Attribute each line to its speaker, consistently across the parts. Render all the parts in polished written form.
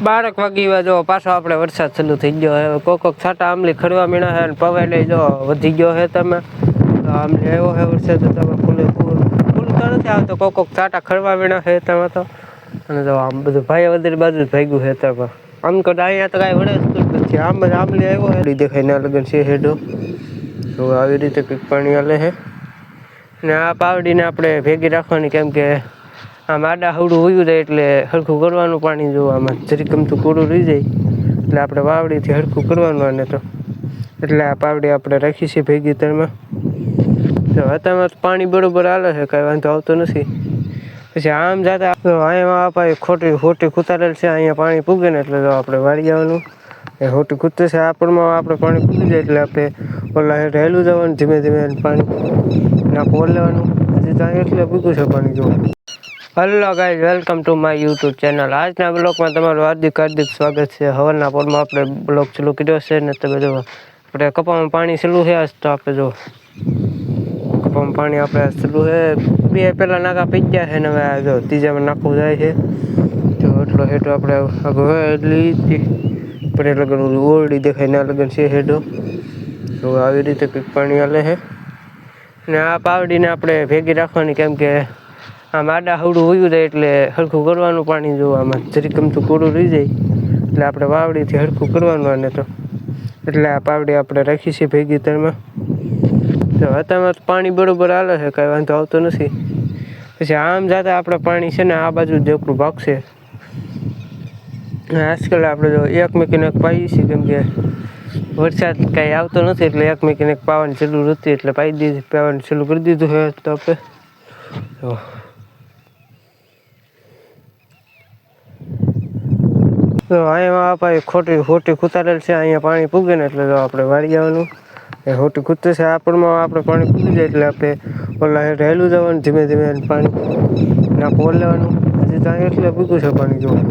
Speaker 1: 12 વાગી જો પાછો આપણે વરસાદ ચાલુ થઈ ગયો હવે કોક છાટા આમલી ખડવા મીણા છે અને પવન જો વધી ગયો છે તમે તો આમલી આવ્યો છે વરસાદ તમે ફૂલ તો નથી આવતો કોક છાટા ખડવા મીણા છે તમે તો અને જો આમ બધું ભાઈ વધી બાજુ ભાગ્યું છે તમે આમ તો અહીંયા તો કાંઈ વડે નથી આમ જ આમલી આવ્યો છે દેખાય ના લગન છે હેડો તો આવી રીતે કંઈક પાણી હાલે છે ને આ પાવડીને આપણે ભેગી રાખવાની કેમ કે આમ આડા હવડું હોયું જાય એટલે હરખું કરવાનું પાણી જો આમાં જરીક ગમતું કોરું રહી જાય એટલે આપણે વાવડીથી હરખું કરવાનું આને તો એટલે આ પાવડી આપણે રાખી છે ભેગી તરમાં તો અત્યારમાં પાણી બરોબર હાલે છે કાંઈ વાંધો આવતો નથી પછી આમ જતા અહીંયા આપણે ખોટી કૂતારેલ છે અહીંયા પાણી પૂગે ને એટલે જો આપણે વાળી જવાનું એ ખોટી કૂતે છે આપણમાં આપણે પાણી પૂગી જાય એટલે આપણે ઓલા હેઠ હેલું જવાનું ધીમે ધીમે પાણી નાખું લેવાનું હજી ત્યાં એટલે પૂગું છે પાણી જોવું. Hello guys, welcome to my YouTube channel. આજના બ્લોગમાં તમારું હાર્દિક સ્વાગત છે. હવારના પોરમાં આપણે બ્લોગ ચાલુ કર્યો છે ને તમે જો આપણે કપામાં પાણી ચાલુ છે આજ તો આપણે જો કપામાં પાણી આપણે ચાલુ છે બે પહેલાં નાકા પી ગયા છે ને હવે જો ત્રીજામાં નાખવું જાય છે તો એટલો હેઠો આપણે આગળ હોય એટલી પડે લગન ઓરડી દેખાય ના લગન છે હેઠો તો આવી રીતે કંઈક પાણી હાલે છે ને આ પાવડીને આપણે ભેગી રાખવાની કેમ કે આમ આડા હવડું હોયું જાય એટલે હરખું કરવાનું પાણી જો આમાં જરીક ગમતું કોરું રહી જાય એટલે આપણે વાવડીથી હરખું કરવાનું આને તો એટલે આ પાવડી આપણે રાખી છે ભેગી તરમાં તો અત્યારમાં પાણી બરોબર હાલે છે કાંઈ વાંધો આવતો નથી પછી આમ જતા આપણે પાણી છે ને આ બાજુ જેટલું ભાગશે આજકાલ આપણે જો એક મેકીને એક પાઈએ છીએ કેમ કે વરસાદ કાંઈ આવતો નથી એટલે એક મેકીને એક પાવાની જરૂર હતી એટલે પાઈ દીધી પાવાનું ચાલુ કરી દીધું છે તો આપણે તો અહીંયા આપણે ખોટી કૂતારેલ છે અહીંયા પાણી પૂગે ને એટલે આપણે વાળી જવાનું એ ખોટી કૂતે છે આપણમાં આપણે પાણી પૂગી જાય એટલે આપણે ઓલા હેઠ હેલું જવાનું ધીમે ધીમે પાણી નાખું લેવાનું હજી ત્યાં એટલે પૂગું છે પાણી જોવું.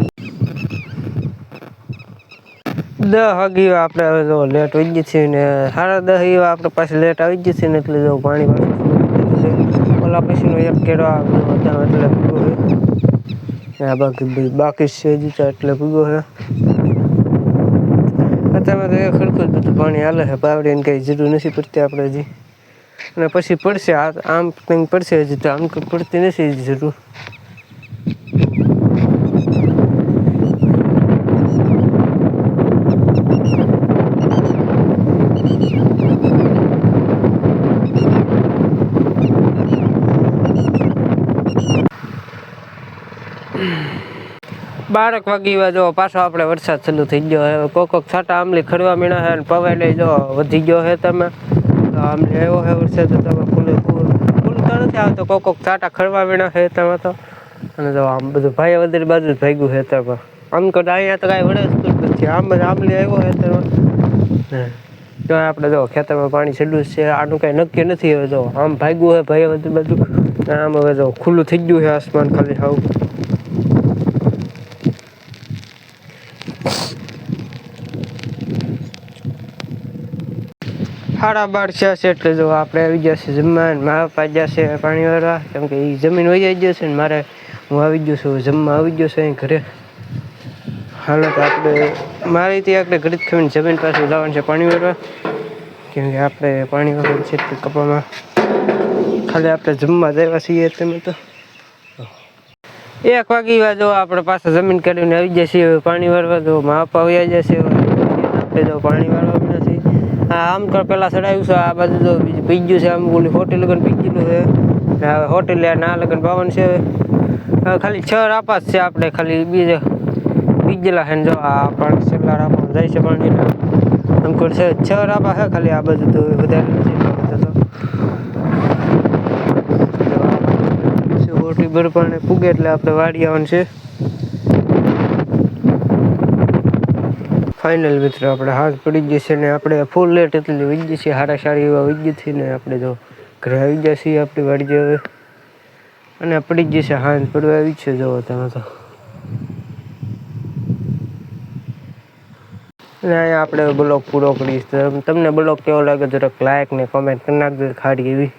Speaker 1: 10 વાગી આપણે હવે જો લેટ આવી ગઈ છીએ ને 10:30 આપણે પાછી લેટ આવી ગઈ છે ને એટલે જો પાણી પાછું ઓલા પછીનો એક કેળો એટલે પૂગો છે બાકી છે હજી તો એટલે પૂગો છે અત્યારમાં તો એ ખડખું જ બધું પાણી હાલે છે પાવડીને કંઈ જરૂર નથી પડતી આપણે હજી અને પછી પડશે આમ કંઈક પડશે હજી તો આમ કંઈક પડતી નથી હજી જરૂર. બારક વાગી જો પાછો આપણે વરસાદ ચાલુ થઈ ગયો હવે કોક છાટા આમલી ખડવા મીણા છે અને પવન જો વધી ગયો છે તમે તો આમલી આવ્યો છે વરસાદ તમે ફૂલ તો નથી આવતો કોક છાટા ખડવા મીણા છે તમે તો અને જો આમ બધું ભાઈ વધી બાજુ ભાગ્યું છે તમે આમ તો અહીંયા તો કાંઈ વડે નથી આમ જ આમલી આવ્યો છે તમે તો આપણે જો ખેતરમાં પાણી છેલ્લું છે આનું કાંઈ નક્કી નથી હવે જો આમ ભાગ્યું છે ભાઈ વધી બાજુ આમ હવે જો ખુલ્લું થઈ ગયું છે આસમાન ખાલી આવું 12:30 છે એટલે જો આપણે આવી જશે જમવા મારા પપ્પા જશે પાણી વાળવા કેમ કે એ જમીન વહી આવી જશે ને મારે હું આવી ગયો છું જમવા આવી ગયો છું અહીં ઘરે હાલો તો આપણે મારી ત્યાં આપણે ઘરે જ ખાઈને જમીન પાસે જવાનું છે પાણી વાળવા કેમ કે આપણે પાણી વાળવાનું છે કપામાં ખાલી આપણે જમવા જવા છીએ તમે તો 1 વાગી જો આપણે પાછા જમીન કાઢીને આવી જશે પાણી વાળવા જો મારા પપ્પા વહી જશે આપણે જો પાણી વાળવા નથી આમ તો પેલા ચડાવ્યું છે આ બાજુ તો બીજું પી ગયું છે આમ ઓલી હોટેલ લગન પી ગયેલું છે હવે હોટેલ ના લગન પાવાનું છે હવે ખાલી 6 રાપા છે આપણે ખાલી બીજે પીગેલા છે જો આ પાણી છેલ્લા રાપા જાય છે પાણી આમ કર છે 6 રાપા છે ખાલી આ બાજુ તો વધારે નથી હોટી બરપાને પૂગે એટલે આપણે વાડી આવવાનું છે. ફાઇનલ મિત્રો આપણે હાથ પડી જશે ને આપણે ફૂલ લેટ એટલી વહી જશે સારી એવા વહી જશે ને આપણે જો ઘરે આવી જશે આપણી વાડી હવે અને પડી જશે હાથ પડવા આવી છે જો તમે તો અને અહીંયા આપણે બ્લોગ પૂરો કરીશ તમને બ્લોગ કેવો લાગે જરાક લાઈક ને કોમેન્ટ કરી નાખજો ખાડી એવી